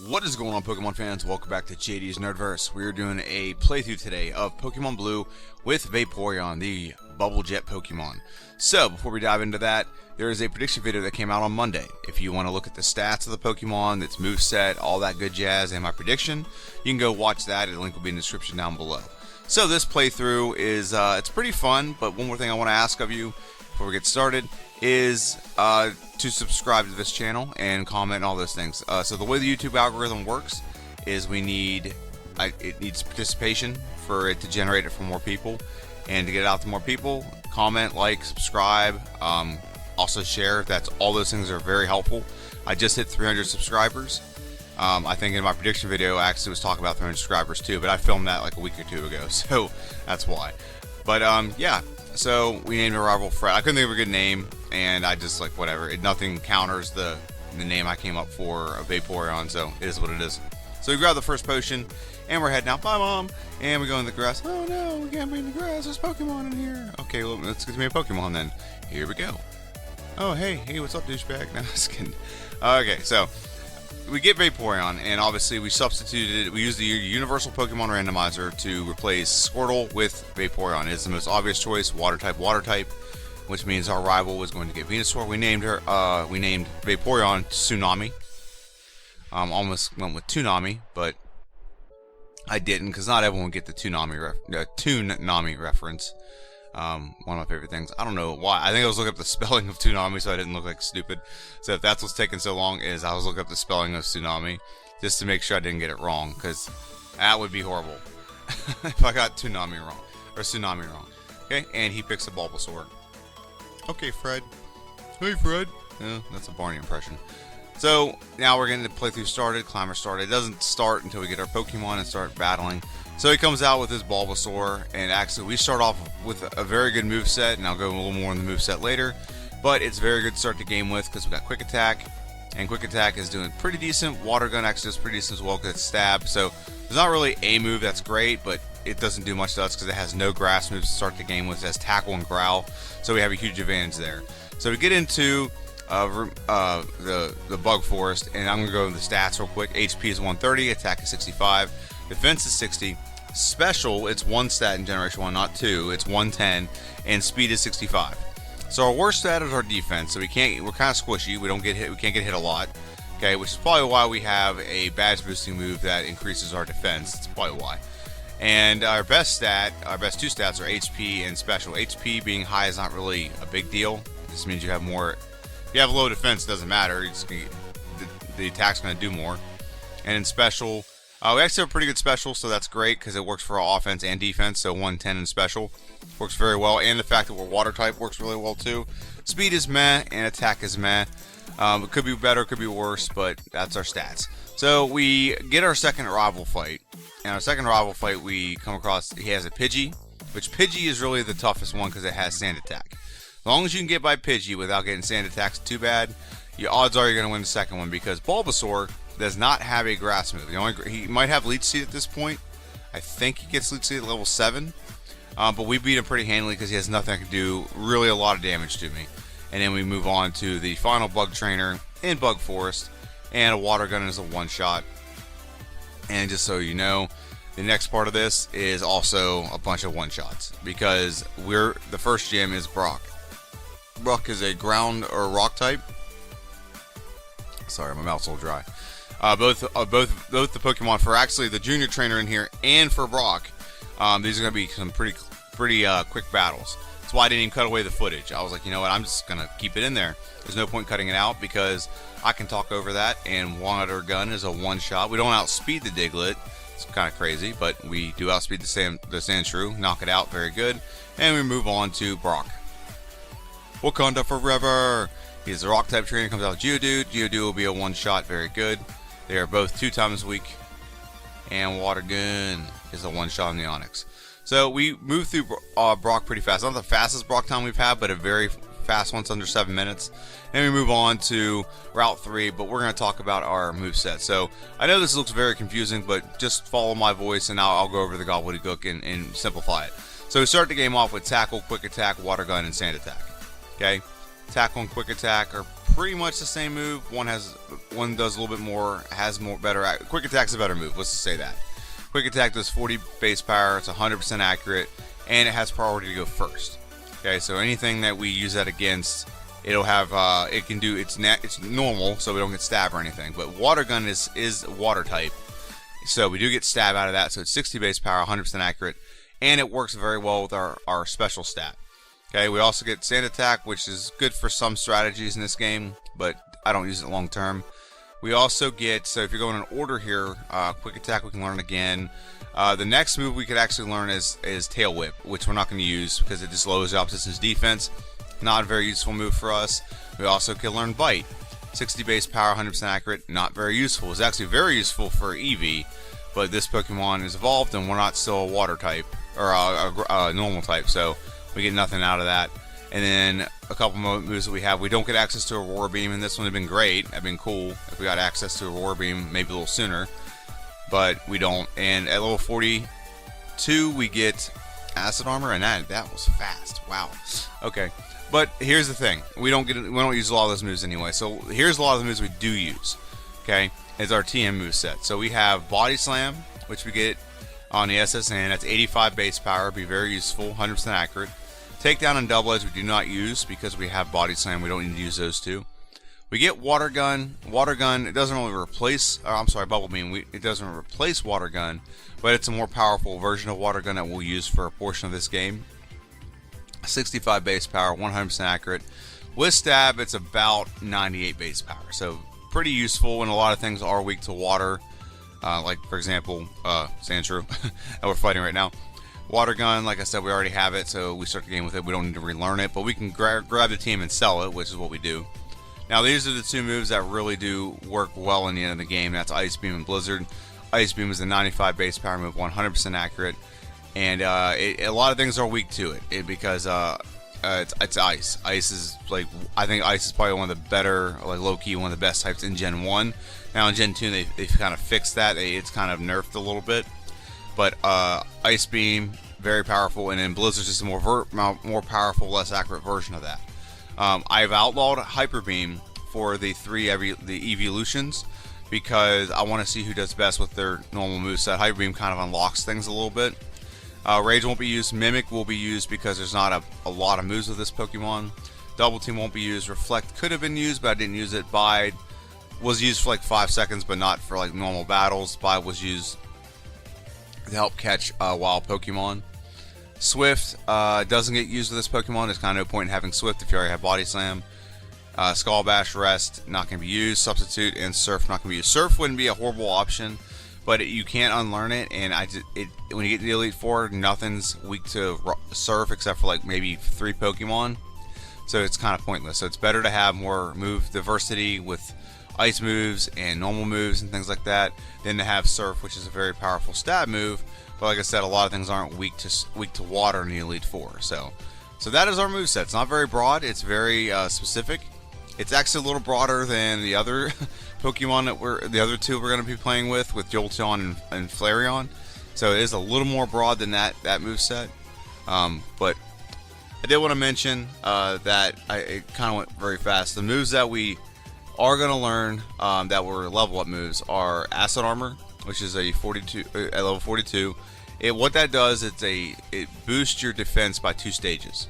What is going on, Pokemon fans? Welcome back to JD's Nerdverse. We're doing a playthrough today of Pokemon Blue with Vaporeon, the Bubble Jet Pokemon. So, before we dive into that, there is a prediction video that came out on Monday. If you want to look at the stats of the Pokemon, its moveset, all that good jazz, and my prediction, you can go watch that. The link will be in the description down below. So, this playthrough is, it's pretty fun, but one more thing I want to ask of you before we get started is to subscribe to this channel and comment and all those things. So the way the YouTube algorithm works is it needs participation for it to generate it for more people, and to get it out to more people, comment, like, subscribe, also share. All those things are very helpful. I just hit 300 subscribers. I think in my prediction video I actually was talking about 300 subscribers too, but I filmed that like a week or two ago, so that's why. But yeah, so we named our rival Fred. I couldn't think of a good name, and I just like whatever. Nothing counters the name I came up for, a Vaporeon, so it is what it is. So we grab the first potion, and we're heading out. Bye, Mom! And we go in the grass. Oh no, we can't be in the grass. There's Pokemon in here. Okay, well, let's get me a Pokemon then. Here we go. Oh, hey, what's up, douchebag? No, just kidding. Okay, so we get Vaporeon, and obviously we used the Universal Pokemon Randomizer to replace Squirtle with Vaporeon. It's the most obvious choice, water type, which means our rival was going to get Venusaur. We named Vaporeon Tsunami. Almost went with Toonami, but I didn't, because not everyone would get the Toonami reference. One of my favorite things. I don't know why. I think I was looking up the spelling of Toonami so I didn't look like stupid. So if that's what's taking so long, is I was looking up the spelling of Tsunami just to make sure I didn't get it wrong, because that would be horrible if I got Tsunami wrong. Okay, and he picks a Bulbasaur. Okay, Fred. Hey, Fred. That's a Barney impression. So now we're getting the playthrough started, climber started. It doesn't start until we get our Pokemon and start battling. So he comes out with his Bulbasaur, and actually we start off with a very good moveset, and I'll go a little more in the moveset later. But it's very good to start the game with, because we got Quick Attack, and Quick Attack is doing pretty decent. Water Gun actually does pretty decent as well, because it's Stab. So there's not really a move that's great, but it doesn't do much to us because it has no grass moves to start the game with. It has Tackle and Growl, so we have a huge advantage there. So we get into the Bug Forest, and I'm going to go over the stats real quick. HP is 130, Attack is 65, Defense is 60, Special, it's 1 stat in Generation 1, not 2, it's 110, and Speed is 65. So our worst stat is our defense, so we're kind of squishy, we can't get hit a lot, okay, which is probably why we have a badge boosting move that increases our defense. That's probably why. And our best two stats are HP and Special. HP being high is not really a big deal. This means you have more. If you have low defense, it doesn't matter. The attack's going to do more. And in Special, we actually have a pretty good Special, so that's great because it works for our offense and defense. So 110 in Special works very well, and the fact that we're Water type works really well too. Speed is meh, and Attack is meh. It could be better, could be worse, but that's our stats. So we get our second rival fight. And our second rival fight, we come across, he has a Pidgey, which Pidgey is really the toughest one because it has Sand Attack. As long as you can get by Pidgey without getting Sand Attacks too bad, your odds are you're going to win the second one, because Bulbasaur does not have a grass move. He might have Leech Seed at this point. I think he gets Leech Seed at level 7. But we beat him pretty handily because he has nothing that can do really a lot of damage to me. And then we move on to the final Bug Trainer in Bug Forest, and a Water Gun is a one-shot. And just so you know, the next part of this is also a bunch of one-shots, because the first gym is Brock. Brock is a ground or rock type. Sorry, my mouth's a little dry. Both the Pokemon for actually the junior trainer in here and for Brock, these are going to be some pretty quick battles. That's why I didn't even cut away the footage. I was like, you know what, I'm just going to keep it in there. There's no point cutting it out because I can talk over that, and Water Gun is a one-shot. We don't outspeed the Diglett. It's kind of crazy, but we do outspeed the Sandshrew. Knock it out, very good. And we move on to Brock. Wakanda forever! He's a rock-type trainer, comes out with Geodude. Geodude will be a one-shot, very good. They are both 2 times weak. And Water Gun is a one-shot on the Onix. So we move through Brock pretty fast. Not the fastest Brock time we've had, but a very fast one, under 7 minutes. And we move on to Route 3, but we're going to talk about our moveset. So I know this looks very confusing, but just follow my voice and I'll go over the gobbledygook and simplify it. So we start the game off with Tackle, Quick Attack, Water Gun, and Sand Attack. Okay? Tackle and Quick Attack are pretty much the same move. One does a little bit more, has more better. Quick Attack's a better move. Let's just say that. Quick Attack does 40 base power. It's 100% accurate, and it has priority to go first. Okay, so anything that we use that against, it'll have. It can do. It's normal, so we don't get stab or anything. But Water Gun is water type, so we do get stab out of that. So it's 60 base power, 100% accurate, and it works very well with our special stat. Okay, we also get Sand Attack, which is good for some strategies in this game, but I don't use it long term. We also get, so if you're going in order here, Quick Attack we can learn again. The next move we could actually learn is Tail Whip, which we're not going to use because it just lowers the opposition's defense. Not a very useful move for us. We also can learn Bite. 60 base power, 100% accurate, not very useful. It's actually very useful for Eevee, but this Pokemon is evolved and we're not still a water type, or a normal type, so we get nothing out of that. And then a couple more moves that we have. We don't get access to Aurora Beam, and this one would have been great. It'd been cool if we got access to Aurora Beam maybe a little sooner, but we don't. And at level 42, we get Acid Armor, and that was fast. Wow. Okay, but here's the thing: we don't use a lot of those moves anyway. So here's a lot of the moves we do use. Okay, is our TM move set. So we have Body Slam, which we get on the SSN. That's 85 base power. Be very useful, 100% accurate. Takedown and Double Edge we do not use because we have Body Slam. We don't need to use those two. We get Water Gun. Water Gun, it doesn't really replace, Bubble Beam. It doesn't replace Water Gun, but it's a more powerful version of Water Gun that we'll use for a portion of this game. 65 base power, 100% accurate. With Stab, it's about 98 base power. So pretty useful, and a lot of things are weak to water. Like, for example, Sandshrew that we're fighting right now. Water Gun, like I said, we already have it, so we start the game with it. We don't need to relearn it, but we can grab the team and sell it, which is what we do. Now, these are the two moves that really do work well in the end of the game. That's Ice Beam and Blizzard. Ice Beam is a 95 base power move, 100% accurate, and a lot of things are weak to it because it's ice. Ice is like, I think ice is probably one of the better, like low-key, one of the best types in Gen 1. Now in Gen 2, they've kind of fixed that. It's kind of nerfed a little bit. But Ice Beam, very powerful, and then Blizzard's just a more powerful, less accurate version of that. I've outlawed Hyper Beam for the evolutions because I want to see who does best with their normal moveset. Hyper Beam kind of unlocks things a little bit. Rage won't be used. Mimic will be used because there's not a lot of moves with this Pokemon. Double Team won't be used. Reflect could have been used, but I didn't use it. Bide was used for like 5 seconds, but not for like normal battles. Bide was used to help catch wild Pokemon. Swift doesn't get used with this Pokemon. There's kind of no point in having Swift if you already have Body Slam. Skull Bash, Rest, not going to be used. Substitute and Surf, not going to be used. Surf wouldn't be a horrible option, but you can't unlearn it. And when you get to the Elite Four, nothing's weak to Surf except for like maybe 3 Pokemon. So it's kind of pointless. So it's better to have more move diversity with ice moves and normal moves and things like that than to have Surf, which is a very powerful stab move. But like I said, a lot of things aren't weak to water in the Elite Four. So that is our moveset. It's not very broad. It's very specific. It's actually a little broader than the other Pokemon the other two we're going to be playing with Jolteon and Flareon. So it is a little more broad than that moveset. But I did want to mention that it kind of went very fast. The moves that we are going to learn that were level up moves are Acid Armor, which is a 42 at level 42. What that does, it boosts your defense by 2 stages.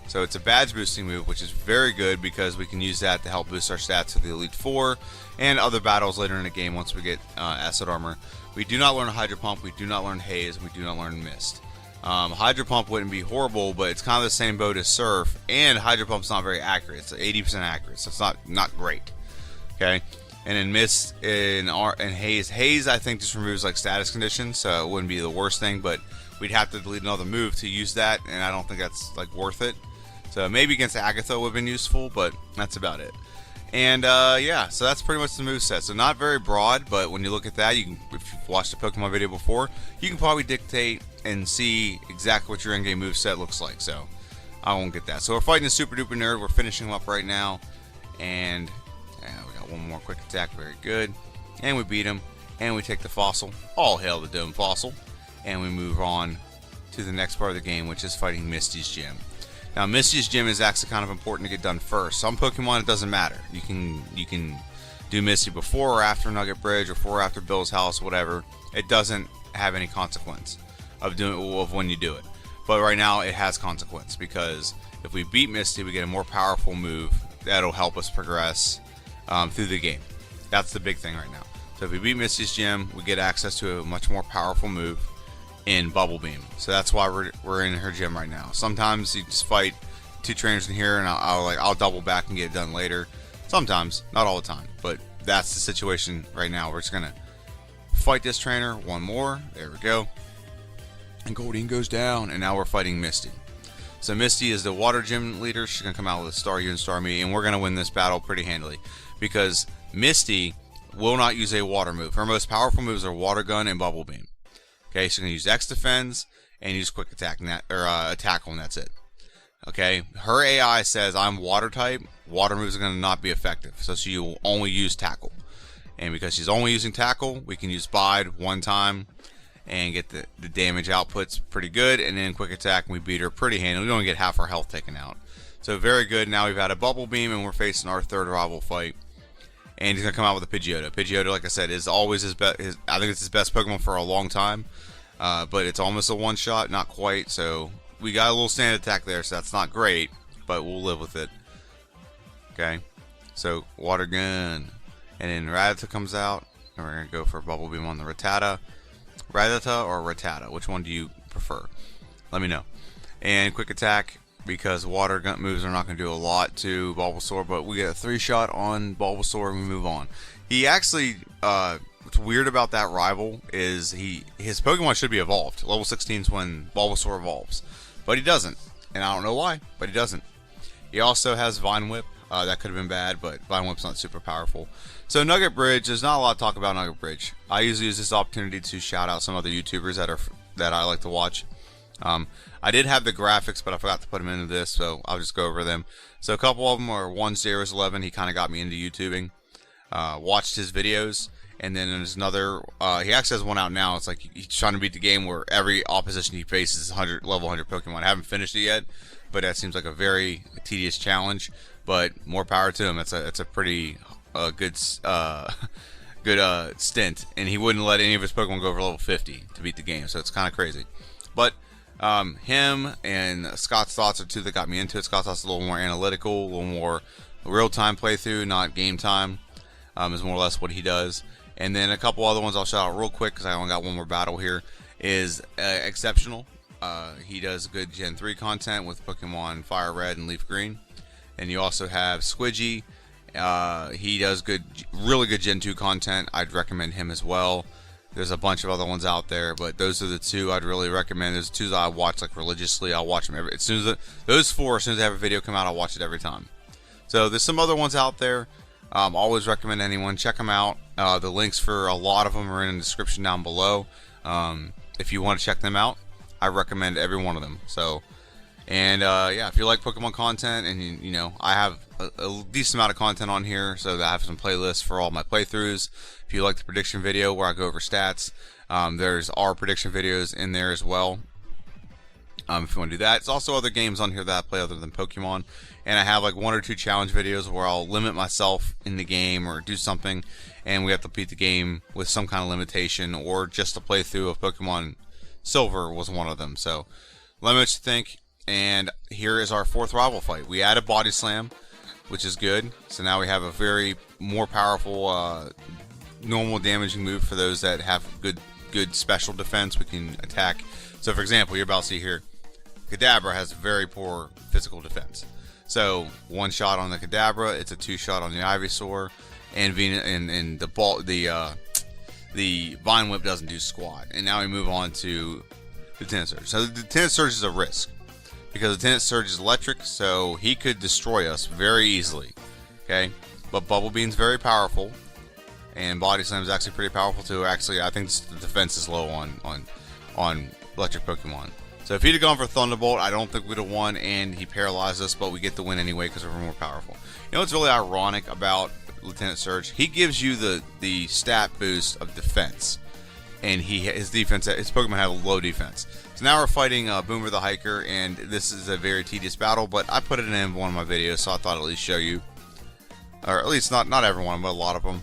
So it's a badge boosting move, which is very good because we can use that to help boost our stats for the Elite Four and other battles later in the game once we get Acid Armor. We do not learn Hydro Pump, we do not learn Haze, we do not learn Mist. Hydro Pump wouldn't be horrible, but it's kind of the same boat as Surf, and Hydro Pump's not very accurate. It's 80% accurate, so it's not great. Okay, and in Mist and Haze I think just removes like status conditions, so it wouldn't be the worst thing, but we'd have to delete another move to use that, and I don't think that's like worth it. So maybe against Agatha would have been useful, but that's about it. And yeah, so that's pretty much the moveset. So not very broad, but when you look at that, you can, if you've watched a Pokemon video before, you can probably dictate and see exactly what your in-game moveset looks like. So I won't get that. So we're fighting the Super Duper Nerd. We're finishing him up right now, and we got one more quick attack. Very good. And we beat him, and we take the Fossil. All hail the Dome Fossil. And we move on to the next part of the game, which is fighting Misty's gym. Now Misty's gym is actually kind of important to get done first. Some Pokemon it doesn't matter. You can do Misty before or after Nugget Bridge or before or after Bill's house, whatever. It doesn't have any consequence of when you do it. But right now it has consequence, because if we beat Misty, we get a more powerful move that'll help us progress through the game. That's the big thing right now. So if we beat Misty's gym, we get access to a much more powerful move in Bubble Beam. So that's why we're in her gym right now. Sometimes you just fight 2 trainers in here, and I'll double back and get it done later. Sometimes, not all the time, but that's the situation right now. We're just gonna fight this trainer one more. There we go. And Goldeen goes down, and now we're fighting Misty. So Misty is the water gym leader. She's gonna come out with a Star You and Star Me, and we're gonna win this battle pretty handily, because Misty will not use a water move. Her most powerful moves are Water Gun and Bubble Beam. Okay, she's gonna use X Defense and use Quick Attack, Tackle, and that's it. Okay, her AI says I'm Water type. Water moves are gonna not be effective, so she will only use Tackle. And because she's only using Tackle, we can use Bide one time and get the damage outputs pretty good, and then Quick Attack, and we beat her pretty handily. We only get half our health taken out. So very good. Now we've had a Bubble Beam, and we're facing our 3rd rival fight. And he's going to come out with a Pidgeotto. Pidgeotto, like I said, is always his best. I think it's his best Pokemon for a long time. But it's almost a one-shot, not quite. So we got a little standard attack there, so that's not great, but we'll live with it. Okay. So Water Gun. And then Rattata comes out. And we're going to go for a Bubble Beam on the Rattata. Rattata or Rattata? Which one do you prefer? Let me know. And Quick Attack, because Water Gun moves are not going to do a lot to Bulbasaur, but we get a 3-shot on Bulbasaur and we move on. He actually, what's weird about that rival is his Pokemon should be evolved. Level 16 is when Bulbasaur evolves, but he doesn't, and I don't know why, but he doesn't. He also has Vine Whip. That could have been bad, but Vine Whip's not super powerful. So Nugget Bridge, there's not a lot to talk about Nugget Bridge. I usually use this opportunity to shout out some other YouTubers that I like to watch. I did have the graphics, but I forgot to put them into this, so I'll just go over them. So a couple of them are 1Zeros11. He kind of got me into YouTubing. Watched his videos, and then there's another. He actually has one out now. It's like he's trying to beat the game where every opposition he faces is level 100 Pokemon. I haven't finished it yet, but that seems like a very tedious challenge. But more power to him. It's a pretty good stint, and he wouldn't let any of his Pokemon go over level 50 to beat the game. So it's kind of crazy, but. Him and Scott's Thoughts are 2 that got me into it. Scott's Thoughts is a little more analytical, a little more real-time playthrough, not game time. Is more or less what he does. And then a couple other ones I'll shout out real quick because I only got one more battle here. Is Eggsceptional. He does good Gen 3 content with Pokemon Fire Red and Leaf Green. And you also have Squidgy. He does really good Gen 2 content. I'd recommend him as well. There's a bunch of other ones out there, but those are the 2 I'd really recommend. There's 2 that I watch like religiously. I'll watch them as soon as those 4. As soon as they have a video come out, I'll watch it every time. So there's some other ones out there. Always recommend anyone check them out. The links for a lot of them are in the description down below. If you want to check them out, I recommend every one of them. So, and yeah, if you like Pokemon content, and you know, I have a decent amount of content on here, so that I have some playlists for all my playthroughs. If you like the prediction video where I go over stats, there's our prediction videos in there as well. If you want to do that, it's also other games on here that I play other than Pokemon, and I have like 1 or 2 challenge videos where I'll limit myself in the game or do something, and we have to beat the game with some kind of limitation, or just a playthrough of Pokemon Silver was one of them. So let me know what you think. And here is our 4th rival fight. We added Body Slam, which is good. So now we have a very more powerful normal damaging move for those that have good special defense. We can attack. So for example, you're about to see here, Kadabra has very poor physical defense. So 1 shot on the Kadabra, it's a 2 shot on the Ivysaur, and the Vine Whip doesn't do squat. And now we move on to the Lieutenant Surge. So the Lieutenant Surge is a risk, because the Lieutenant Surge is electric, so he could destroy us very easily. Okay, but Bubble Beam's very powerful, and Body Slam is actually pretty powerful too. Actually, I think the defense is low on electric Pokemon. So if he'd have gone for Thunderbolt, I don't think we'd have won, and he paralyzed us, but we get the win anyway because we're more powerful. You know what's really ironic about Lieutenant Surge? He gives you the stat boost of defense, and his Pokemon have a low defense. So now we're fighting Boomer the Hiker, and this is a very tedious battle, but I put it in one of my videos, so I thought I'd at least show you, or at least not everyone, but a lot of them.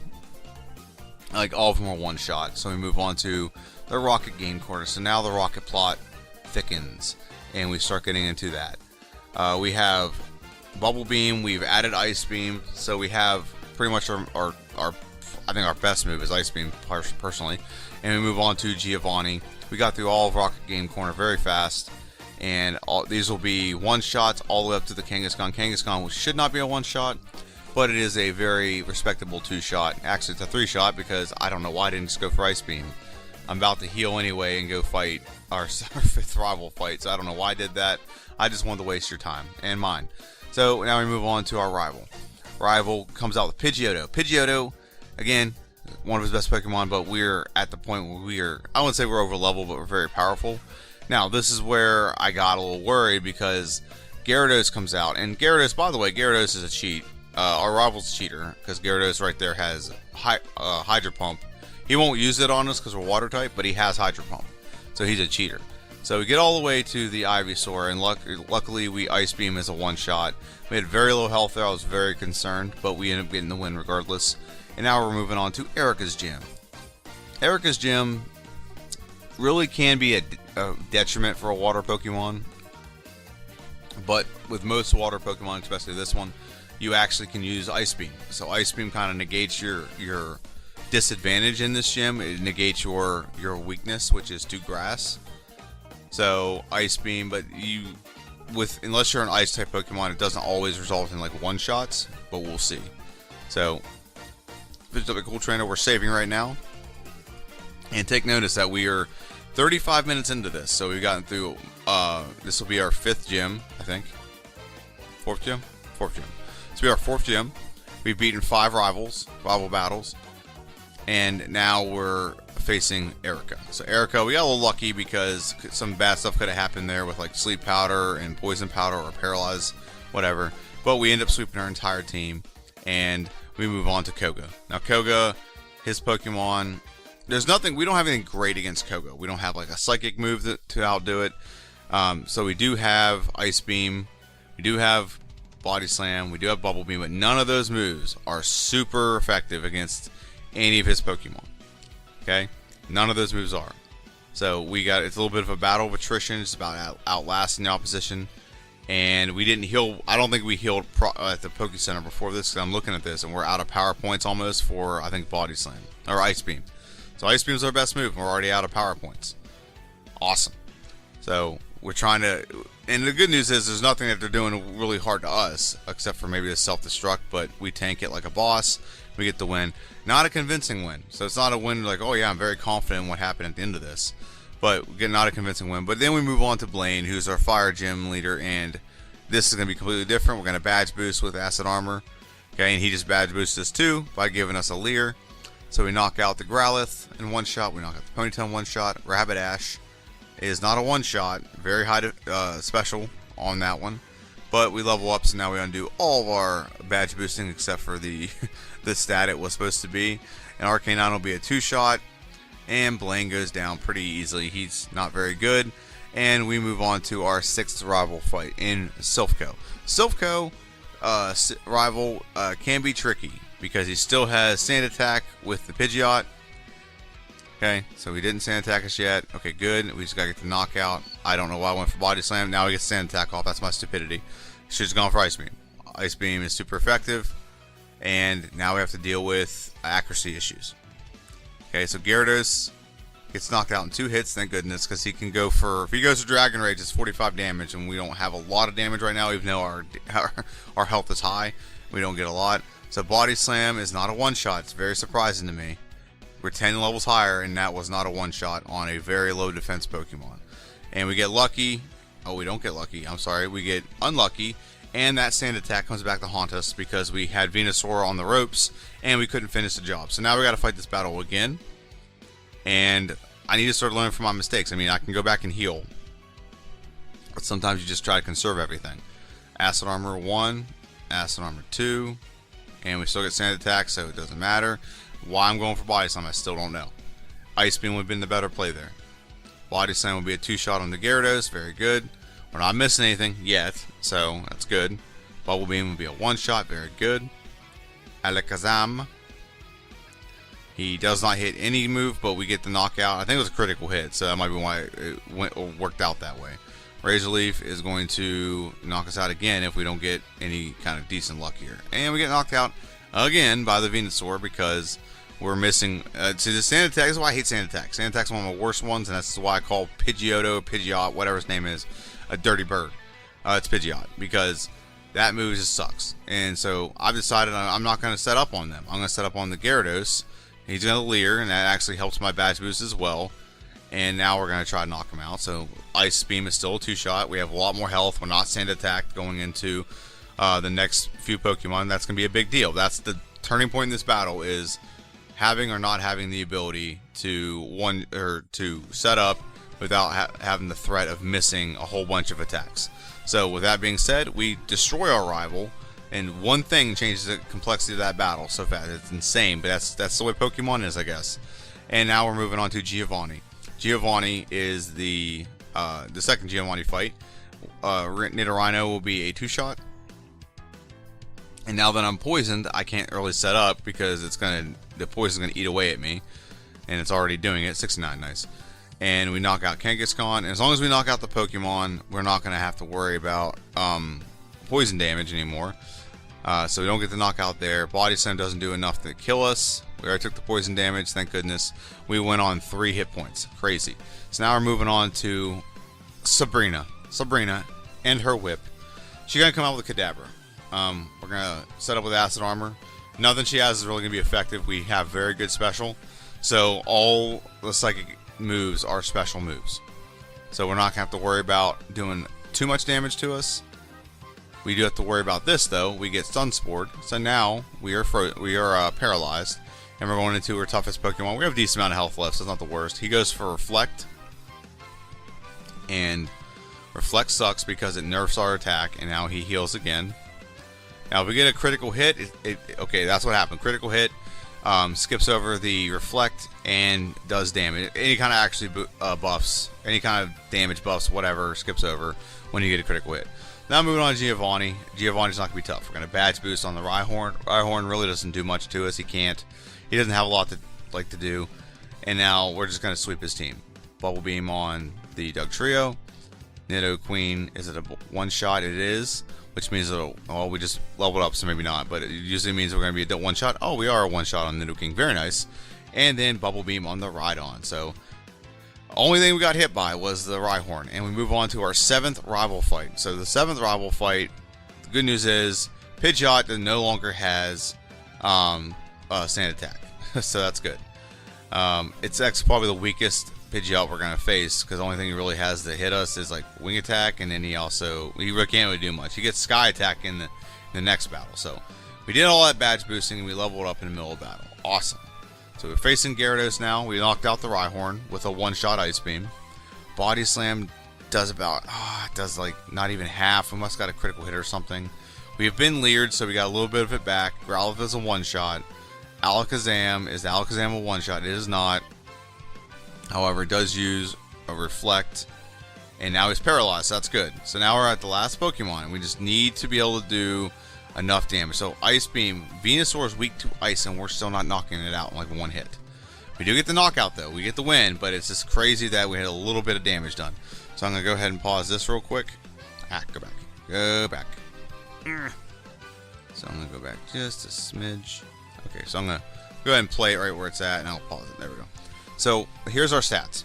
Like all of them are one shot. So we move on to the Rocket Game Corner. So now the Rocket plot thickens, and we start getting into that. We have Bubble Beam. We've added Ice Beam, so we have pretty much our I think our best move is Ice Beam personally, and we move on to Giovanni. We got through all of Rocket Game Corner very fast, and these will be one shots all the way up to the Kangaskhan. Kangaskhan should not be a one shot, but it is a very respectable 2-shot. Actually, it's a 3-shot because I don't know why I didn't just go for Ice Beam. I'm about to heal anyway and go fight our 5th rival fight, so I don't know why I did that. I just wanted to waste your time and mine. So now we move on to our rival. Rival comes out with Pidgeotto. Pidgeotto, again, one of his best Pokemon, but we're at the point where I wouldn't say we're over level, but we're very powerful. Now, this is where I got a little worried because Gyarados comes out, and Gyarados, by the way, Gyarados is a cheat. Our rival's a cheater because Gyarados right there has Hydro Pump. He won't use it on us because we're water type, but he has Hydro Pump, so he's a cheater. So we get all the way to the Ivysaur, and luckily we Ice Beam as a one-shot. We had very low health there. I was very concerned, but we ended up getting the win regardless. And now we're moving on to Erica's Gym. Erica's Gym really can be a detriment for a water Pokemon, but with most water Pokemon, especially this one, you actually can use Ice Beam. So Ice Beam kind of negates your disadvantage in this gym. It negates your weakness, which is to grass. So Ice Beam, but unless you're an Ice type Pokemon, it doesn't always result in like one shots, but we'll see. So picked up a cool trainer we're saving right now, and take notice that we are 35 minutes into this. So we've gotten through. This will be our 5th gym, I think. 4th gym. This will be our 4th gym. We've beaten 5 rival battles, and now we're facing Erica. So Erica, we got a little lucky because some bad stuff could have happened there with like Sleep Powder and Poison Powder or Paralyze, whatever. But we end up sweeping our entire team, and we move on to Koga. Now Koga, his Pokemon, we don't have anything great against Koga. We don't have like a Psychic move to outdo it. So we do have Ice Beam, we do have Body Slam, we do have Bubble Beam, but none of those moves are super effective against any of his Pokemon. Okay? None of those moves are. So it's a little bit of a battle of attrition. It's about outlasting the opposition. And we didn't heal. I don't think we healed at the Poke Center before this, because I'm looking at this and we're out of power points almost for, I think, Body Slam or Ice Beam. So Ice Beam is our best move, and we're already out of power points. Awesome. So we're trying to, and the good news is there's nothing that they're doing really hard to us, except for maybe the self-destruct, but we tank it like a boss. We get the win. Not a convincing win. So it's not a win like, oh yeah, I'm very confident in what happened at the end of this. But we get not a convincing win. But then we move on to Blaine, who's our Fire Gym leader, and this is going to be completely different. We're going to badge boost with Acid Armor. Okay, and he just badge boosts us too by giving us a Leer. So we knock out the Growlithe in one shot. We knock out the Ponytail in one shot. Rapidash is not a one shot. Very high special on that one. But we level up, so now we undo all of our badge boosting except for the stat it was supposed to be. And Arcanine will be a 2-shot. And Blaine goes down pretty easily. He's not very good. And we move on to our 6th rival fight in Silphco. Silphco rival can be tricky because he still has Sand Attack with the Pidgeot. Okay, so we didn't Sand Attack us yet. Okay, good. We just got to get the knockout. I don't know why I went for Body Slam. Now we get Sand Attack off. That's my stupidity. Should have gone for Ice Beam. Ice Beam is super effective. And now we have to deal with accuracy issues. Okay, so Gyarados gets knocked out in 2 hits, thank goodness, because he can go for, if he goes to Dragon Rage, it's 45 damage, and we don't have a lot of damage right now, even though our health is high. We don't get a lot. So Body Slam is not a one-shot. It's very surprising to me. We're 10 levels higher, and that was not a one-shot on a very low defense Pokemon. And we get lucky. Oh, we don't get lucky. I'm sorry. We get unlucky. And that Sand Attack comes back to haunt us because we had Venusaur on the ropes and we couldn't finish the job. So now we got to fight this battle again. And I need to start learning from my mistakes. I mean, I can go back and heal, but sometimes you just try to conserve everything. Acid Armor 1, Acid Armor 2, and we still get Sand Attack, so it doesn't matter. Why I'm going for Body Slam, I still don't know. Ice Beam would have been the better play there. Body Slam would be a 2-shot on the Gyarados. Very good. We're not missing anything yet, so that's good. Bubble Beam would be a 1-shot. Very good. Alakazam. He does not hit any move, but we get the knockout. I think it was a critical hit, so that might be why it worked out that way. Razor Leaf is going to knock us out again if we don't get any kind of decent luck here. And we get knocked out again by the Venusaur because we're missing. See, the Sand Attack, this is why I hate Sand Attack. Sand Attack's one of my worst ones, and that's why I call Pidgeotto, Pidgeot, whatever his name is, a dirty bird. It's Pidgeot, because that move just sucks. And so I've decided I'm not going to set up on them. I'm going to set up on the Gyarados. He's going to Leer, and that actually helps my badge boost as well. And now we're going to try to knock him out. So Ice Beam is still a 2-shot. We have a lot more health. We're not Sand Attack going into the next few Pokemon. That's going to be a big deal. That's the turning point in this battle, is having or not having the ability to set up without having the threat of missing a whole bunch of attacks. So with that being said, we destroy our rival, and one thing changes the complexity of that battle so fast. It's insane, but that's the way Pokemon is, I guess. And now we're moving on to Giovanni. Giovanni is the second Giovanni fight. Nidorino will be a 2-shot. And now that I'm poisoned, I can't really set up because the poison's gonna eat away at me, and it's already doing it. 69, nice. And we knock out Kangaskhan, and as long as we knock out the Pokemon, we're not gonna have to worry about poison damage anymore. So we don't get the knockout there. Body Slam doesn't do enough to kill us. We already took the poison damage, thank goodness. We went on 3 hit points. Crazy. So now we're moving on to Sabrina. Sabrina and her whip. She's gonna come out with a Kadabra. We're gonna set up with Acid Armor. Nothing she has is really gonna be effective. We have very good special, so all the psychic moves are special moves. So we're not gonna have to worry about doing too much damage to us. We do have to worry about this though. We get Stun Spored, so now we are paralyzed, and we're going into our toughest Pokemon. We have a decent amount of health left, so it's not the worst. He goes for Reflect, and Reflect sucks because it nerfs our attack, and now he heals again. Now if we get a critical hit, okay, that's what happened. Critical hit skips over the Reflect and does damage. Any kind of actually buffs, any kind of damage buffs, whatever, skips over when you get a critical hit. Now moving on to Giovanni. Giovanni's not going to be tough. We're going to badge boost on the Rhyhorn. Rhyhorn really doesn't do much to us. He doesn't have a lot to do. And now we're just going to sweep his team. Bubble Beam on the Dugtrio. Nidoqueen, is it a 1-shot? It is. Which means we just leveled up, so maybe not. But it usually means we're going to be a 1-shot. Oh, we are a 1-shot on Nidoking. Very nice. And then Bubble Beam on the Rhydon. So only thing we got hit by was the Rhyhorn, and we move on to our 7th rival fight. So the 7th rival fight, the good news is Pidgeot no longer has Sand Attack, so that's good. It's actually probably the weakest Pidgeot we're gonna face, because the only thing he really has to hit us is like Wing Attack, and then he really can't really do much. He gets Sky Attack in the next battle. So we did all that badge boosting, and we leveled up in the middle of battle. Awesome. So we're facing Gyarados now. We knocked out the Rhyhorn with a 1-shot Ice Beam. Body Slam does about, it does like not even half. We must have got a critical hit or something. We have been leered, so we got a little bit of it back. Growlithe is a 1-shot. Alakazam, is the Alakazam a 1-shot? It is not. However, it does use a Reflect. And now he's paralyzed, so that's good. So now we're at the last Pokemon, and we just need to be able to do enough damage. So Ice Beam, Venusaur is weak to ice, and we're still not knocking it out in like 1 hit. We do get the knockout though, we get the win, but it's just crazy that we had a little bit of damage done. So I'm gonna go ahead and pause this real quick. Go back. So I'm gonna go back just a smidge. Okay, so I'm gonna go ahead and play it right where it's at, and I'll pause it. There we go. So here's our stats.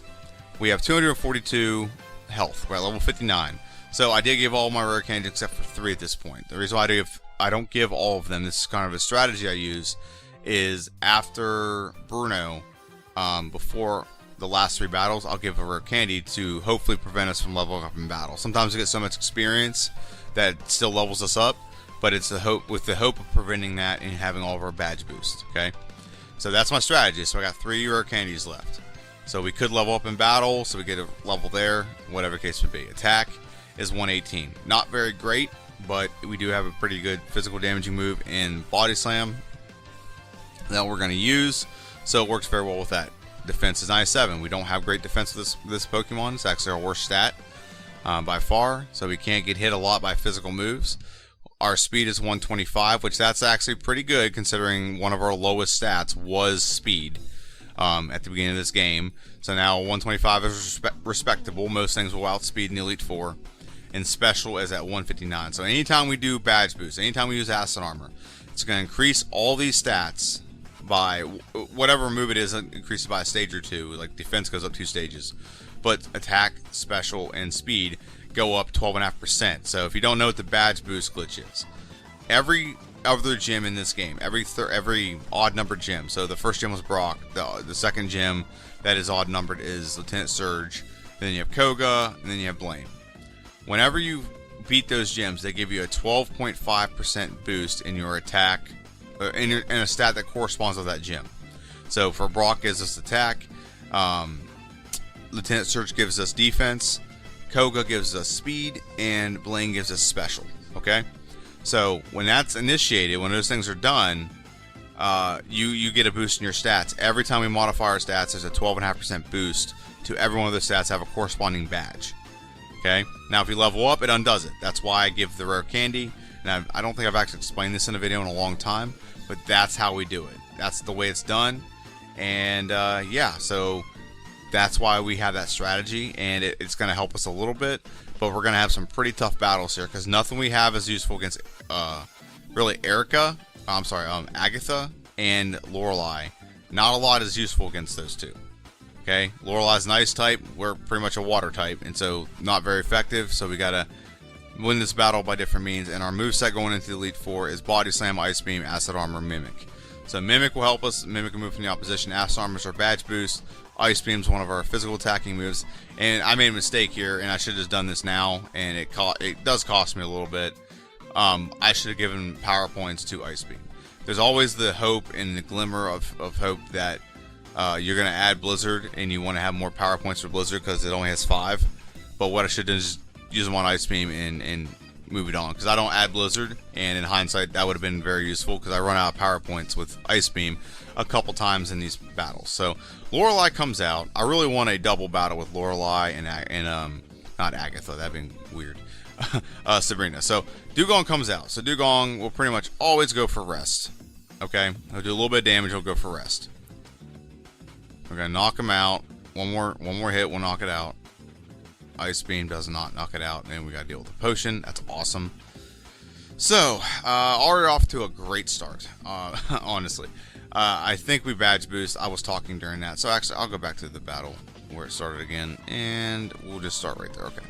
We have 242 health. We're at level 59. So I did give all my rare candies except for 3 at this point. The reason why I don't give all of them, this is kind of a strategy I use, is after Bruno, before the last 3 battles, I'll give a rare candy to hopefully prevent us from leveling up in battle. Sometimes we get so much experience that it still levels us up, but it's with the hope of preventing that and having all of our badge boosts. Okay, so that's my strategy. So I got 3 rare candies left. So we could level up in battle, so we get a level there, whatever case would be. Attack is 118. Not very great, but we do have a pretty good physical damaging move in Body Slam that we're going to use, so it works very well with that. defense is 97. We don't have great defense with this Pokemon. It's actually our worst stat by far, so we can't get hit a lot by physical moves. Our speed is 125, which that's actually pretty good considering one of our lowest stats was speed at the beginning of this game. So now 125 is respectable. Most things will outspeed in the Elite Four. And special is at 159. So anytime we do badge boost, anytime we use acid armor, it's going to increase all these stats by whatever move it is, increases by a stage or two. Like defense goes up 2 stages, but attack, special, and speed go up 12.5%. So if you don't know what the badge boost glitch is, every other gym in this game, every odd numbered gym. So the first gym was Brock. The second gym that is odd numbered is Lieutenant Surge. Then you have Koga, and then you have Blaine. Whenever you beat those gyms, they give you a 12.5% boost in your attack, in a stat that corresponds with that gym. So for Brock gives us attack, Lieutenant Surge gives us defense, Koga gives us speed, and Blaine gives us special. Okay, so when that's initiated, when those things are done, you get a boost in your stats. Every time we modify our stats, there's a 12.5% boost to every one of those stats have a corresponding badge. Okay, now if you level up, it undoes it. That's why I give the rare candy. And I don't think I've actually explained this in a video in a long time, but that's how we do it. That's the way it's done. And yeah, so that's why we have that strategy, and it's going to help us a little bit. But we're going to have some pretty tough battles here because nothing we have is useful against really Agatha and Lorelei. Not a lot is useful against those two. Okay, Lorelei's an ice type, we're pretty much a water type, and so not very effective, so we gotta win this battle by different means. And our moveset going into the Elite Four is Body Slam, Ice Beam, Acid Armor, Mimic. So Mimic will help us, Mimic a move from the opposition, Acid Armor is our badge boost, Ice Beam is one of our physical attacking moves, and I made a mistake here, and I should have just done this now, and it does cost me a little bit. I should have given power points to Ice Beam. There's always the hope and the glimmer of hope that you're going to add Blizzard and you want to have more power points for Blizzard because it only has 5. But what I should do is use them on Ice Beam and move it on, because I don't add Blizzard, and in hindsight that would have been very useful because I run out of power points with Ice Beam a couple times in these battles. So Lorelei comes out. I really want a double battle with Lorelei and not Agatha, that'd be weird. Sabrina. So Dugong comes out. So Dugong will pretty much always go for rest. Okay, he'll do a little bit of damage, he'll go for rest. We're gonna knock him out. One more hit, we'll knock it out. Ice Beam does not knock it out, and then we gotta deal with the potion. That's awesome. So, already off to a great start. Honestly, I think we badge boost. I was talking during that, so actually, I'll go back to the battle where it started again, and we'll just start right there. Okay,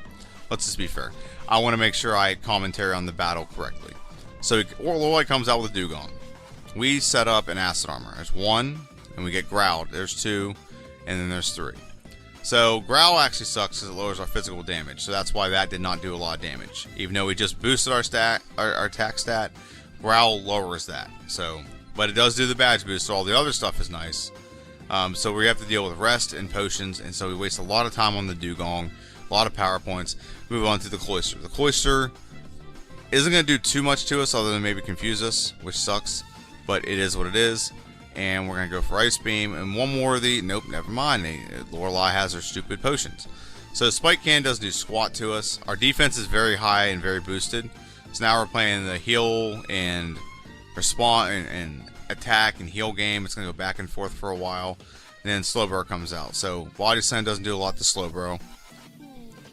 let's just be fair. I want to make sure I commentary on the battle correctly. So, Lorelei comes out with a Dugong. We set up an Acid Armor. There's 1. And we get Growl. There's 2, and then there's 3. So Growl actually sucks because it lowers our physical damage. So that's why that did not do a lot of damage. Even though we just boosted our attack stat, Growl lowers that. So, but it does do the badge boost. So all the other stuff is nice. So we have to deal with rest and potions, and so we waste a lot of time on the Dugong, a lot of power points. Move on to the Cloister. The Cloister isn't going to do too much to us other than maybe confuse us, which sucks. But it is what it is. And we're going to go for Ice Beam. And one more of the... Nope, never mind. Lorelei has her stupid potions. So Spike Can doesn't do squat to us. Our defense is very high and very boosted. So now we're playing the heal and respond and attack and heal game. It's going to go back and forth for a while. And then Slowbro comes out. So Body Slam doesn't do a lot to Slowbro.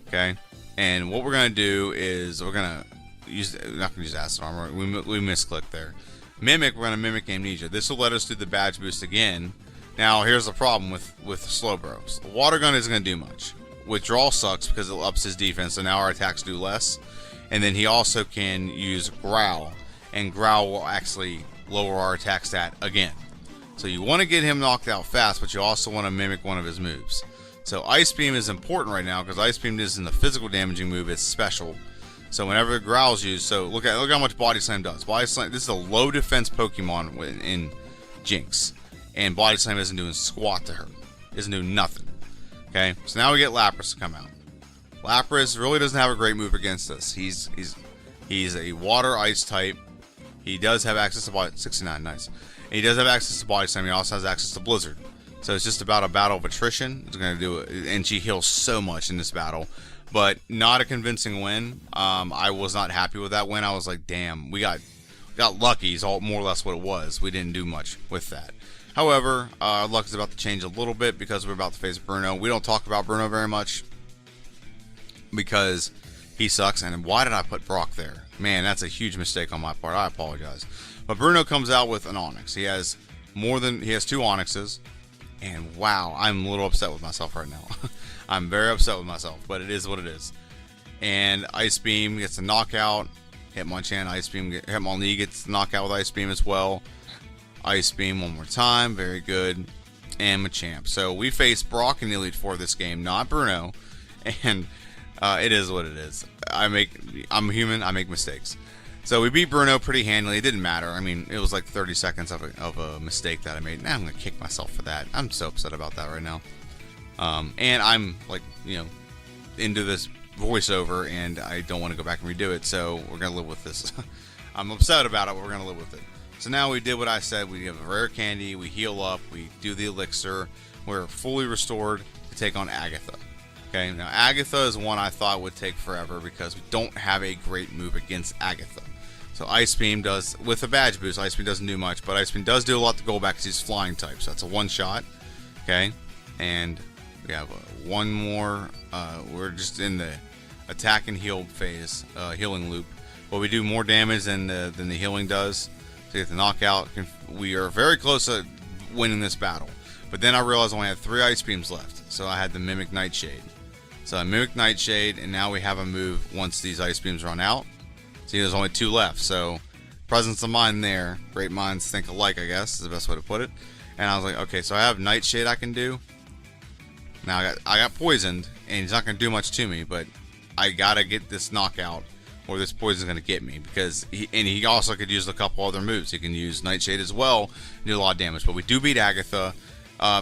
Okay. And what we're going to do is we're going to use... We're not going to use Acid Armor. We misclicked there. Mimic, we're going to Mimic Amnesia. This will let us do the badge boost again. Now, here's the problem with Slowbro. The Water Gun isn't going to do much. Withdrawal sucks because it ups his defense, so now our attacks do less. And then he also can use Growl, and Growl will actually lower our attack stat again. So you want to get him knocked out fast, but you also want to mimic one of his moves. So Ice Beam is important right now because Ice Beam isn't a physical damaging move, it's special. So whenever Growl's used, so look how much Body Slam does. Body Slam, this is a low defense Pokemon in Jinx, and Body Slam isn't doing squat to her. Isn't doing nothing. Okay, so now we get Lapras to come out. Lapras really doesn't have a great move against us. He's a water ice type. He does have access to Body 69, nice. And he does have access to Body Slam. He also has access to Blizzard. So it's just about a battle of attrition. It's going to do it, and she heals so much in this battle, but not a convincing win. I was not happy with that win. I was like, damn, we got lucky is all more or less what it was. We didn't do much with that. However, our luck is about to change a little bit because we're about to face Bruno. We don't talk about Bruno very much because he sucks. And why did I put Brock there? Man, that's a huge mistake on my part. I apologize. But Bruno comes out with an Onyx. He has 2 Onyxes. And wow, I'm a little upset with myself right now. I'm very upset with myself, but it is what it is. And Ice Beam gets a knockout. Hitmonchan, Ice Beam, Hitmonlee gets a knockout with Ice Beam as well. Ice Beam one more time, very good. And Machamp. So we face Brock in the Elite Four this game, not Bruno. And it is what it is. I'm human, I make mistakes. So we beat Bruno pretty handily. It didn't matter. I mean, it was like 30 seconds of a mistake that I made. Now I'm going to kick myself for that. I'm so upset about that right now. And I'm like, into this voiceover, and I don't want to go back and redo it. So we're going to live with this. I'm upset about it, but we're going to live with it. So now we did what I said. We have a rare candy. We heal up. We do the elixir. We're fully restored to take on Agatha. Okay, now Agatha is one I thought would take forever because we don't have a great move against Agatha. So Ice Beam does, with a badge boost, Ice Beam doesn't do much, but Ice Beam does do a lot to go back because he's flying type, so that's a one-shot. Okay, and we have one more. We're just in the attack and heal phase, healing loop, but we do more damage than the healing does. To get the knockout, we are very close to winning this battle. But then I realized I only had 3 Ice Beams left, so I had to Mimic Nightshade. So I mimicked Nightshade, and now we have a move once these Ice Beams run out. See, there's only 2 left, so presence of mind there. Great minds think alike, I guess, is the best way to put it. And I was like, okay, so I have Nightshade I can do. Now I got poisoned, and he's not going to do much to me, but I got to get this knockout, or this poison's going to get me, because he also could use a couple other moves. He can use Nightshade as well, and do a lot of damage. But we do beat Agatha.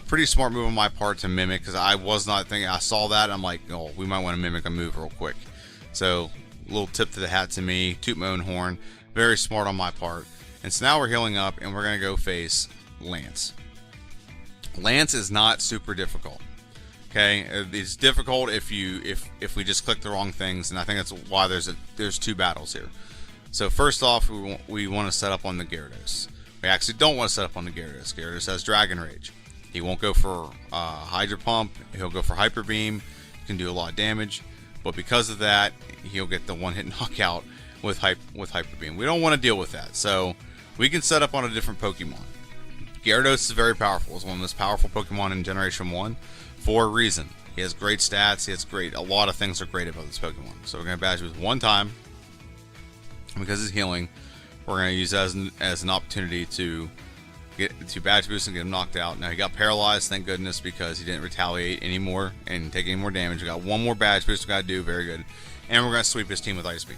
Pretty smart move on my part to mimic, because I was not thinking. I saw that, and I'm like, oh, we might want to mimic a move real quick. So, little tip to the hat to me, toot my own horn. Very smart on my part. And so now we're healing up, and we're going to go face Lance. Lance is not super difficult. Okay, it's difficult if we just click the wrong things, and I think that's why there's 2 battles here. So first off, we want to set up on the Gyarados. We actually don't want to set up on the Gyarados. Gyarados has Dragon Rage. He won't go for Hydro Pump. He'll go for Hyper Beam. Can do a lot of damage, but because of that, he'll get the one-hit knockout with Hyper Beam. We don't want to deal with that, so we can set up on a different Pokemon. Gyarados is very powerful. It's one of the most powerful Pokemon in Generation 1 for a reason. He has great stats. He has a lot of things are great about this Pokemon. So we're going to badge boost 1 time. Because he's healing, we're going to use that as an opportunity to badge boost and get him knocked out. Now he got paralyzed, thank goodness, because he didn't retaliate anymore and take any more damage. We got 1 more badge boost we got to do, very good. And we're going to sweep his team with Ice Beam.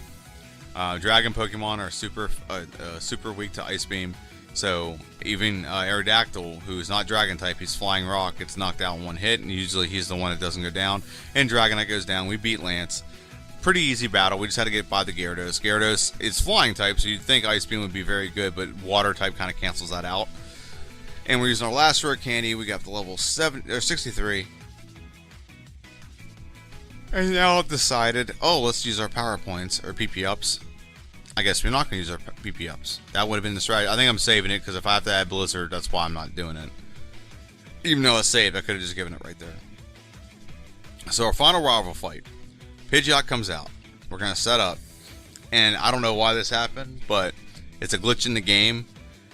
Dragon Pokemon are super weak to Ice Beam. So even Aerodactyl, who's not Dragon type, he's Flying Rock, gets knocked out in 1 hit, and usually he's the one that doesn't go down. And Dragonite goes down. We beat Lance. Pretty easy battle. We just had to get by the Gyarados. Gyarados is Flying type, so you'd think Ice Beam would be very good, but Water type kind of cancels that out. And we're using our last rare candy. We got the level 63. And now I've decided, let's use our power points, or PP ups. I guess we're not going to use our PP ups. That would have been the strategy. I think I'm saving it, because if I have to add Blizzard, that's why I'm not doing it. Even though it's saved, I could have just given it right there. So our final rival fight. Pidgeot comes out. We're going to set up. And I don't know why this happened, but it's a glitch in the game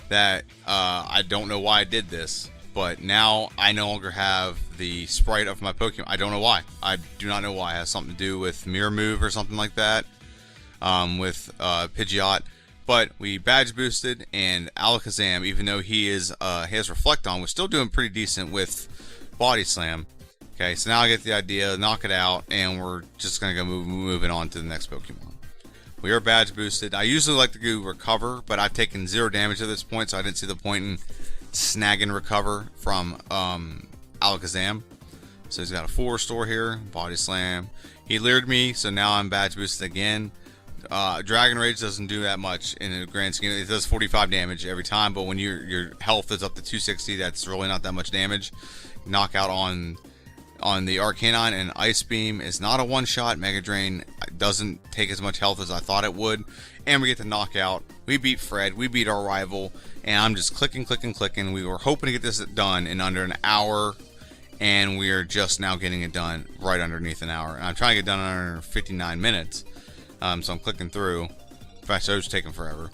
that I don't know why I did this. But now I no longer have the sprite of my Pokemon. I don't know why. I do not know why. It has something to do with Mirror Move or something like that. With Pidgeot, but we badge boosted, and Alakazam, even though he has Reflect On, we're still doing pretty decent with Body Slam. Okay, so now I get the idea, knock it out, and we're just gonna go moving on to the next Pokemon. We are badge boosted. I usually like to do Recover, but I've taken 0 damage at this point, so I didn't see the point in snagging Recover from Alakazam. So he's got a full restore here, Body Slam. He leered me, so now I'm badge boosted again. Dragon Rage doesn't do that much in the grand scheme. It does 45 damage every time, but when your health is up to 260, that's really not that much damage. Knockout on the Arcanine and Ice Beam is not a one-shot. Mega Drain doesn't take as much health as I thought it would. And we get the knockout. We beat Fred. We beat our rival. And I'm just clicking. We were hoping to get this done in under an hour. And we are just now getting it done right underneath an hour. And I'm trying to get done in under 59 minutes. So I'm clicking through. In fact, so it's taking forever.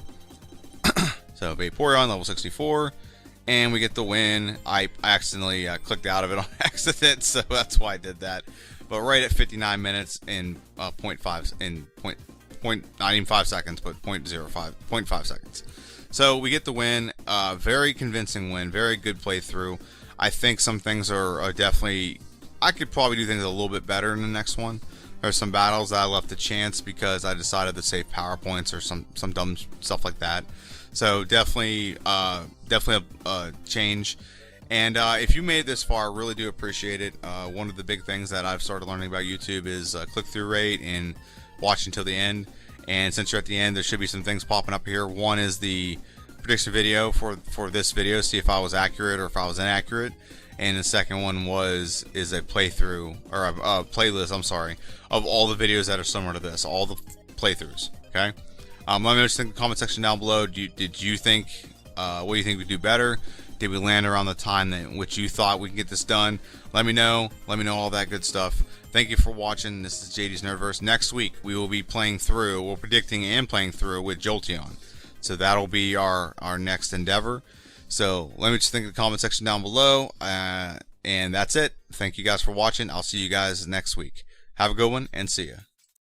So Vaporeon, level 64. And we get the win. I accidentally clicked out of it on accident, so that's why I did that. But right at 59 minutes in 0.5 in not even 5 seconds, but 0.5 seconds. So we get the win. Very convincing win. Very good playthrough. I think some things are definitely. I could probably do things a little bit better in the next one. There's some battles that I left to chance because I decided to save power points or some dumb stuff like that. So definitely a change. And if you made it this far, I really do appreciate it. One of the big things that I've started learning about YouTube is click-through rate and watching till the end. And since you're at the end, there should be some things popping up here. One is the prediction video for this video, see if I was accurate or if I was inaccurate. And the second one is a playthrough or a playlist. I'm sorry, of all the videos that are similar to this, all the playthroughs. Okay. Let me know what you think in the comment section down below. Did you think, what do you think we do better? Did we land around the time that which you thought we can get this done? Let me know. Let me know all that good stuff. Thank you for watching. This is JD's Nerdverse. Next week we will be we're predicting and playing through with Jolteon. So that'll be our next endeavor. So let me just think in the comment section down below. And that's it. Thank you guys for watching. I'll see you guys next week. Have a good one and see ya.